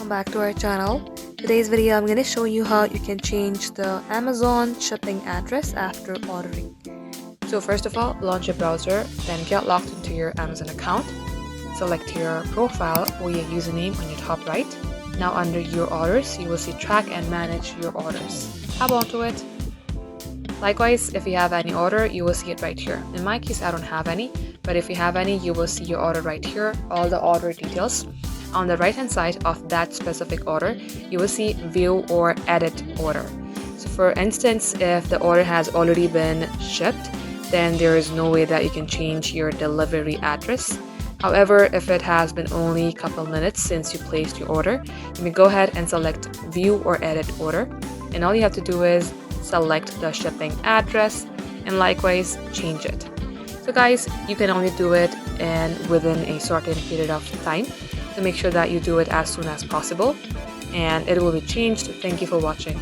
welcome back to our channel. Today's video I'm going to show you how you can change the Amazon shipping address after ordering. So first of all, launch your browser, then get logged into your Amazon account. Select your profile or your username on your top right. Now under your orders, you will see track and manage your orders. Tap onto it. Likewise, if you have any order, you will see it right here. In my case, I don't have any, but if you have any, you will see your order right here, all the order details. On the right hand side of that specific order, you will see view or edit order. So for instance, if the order has already been shipped, then there is no way that you can change your delivery address. However, if it has been only a couple minutes since you placed your order, you may go ahead and select view or edit order. And all you have to do is select the shipping address and likewise change it. So guys, you can only do it within a certain period of time. So make sure that you do it as soon as possible and it will be changed. Thank you for watching.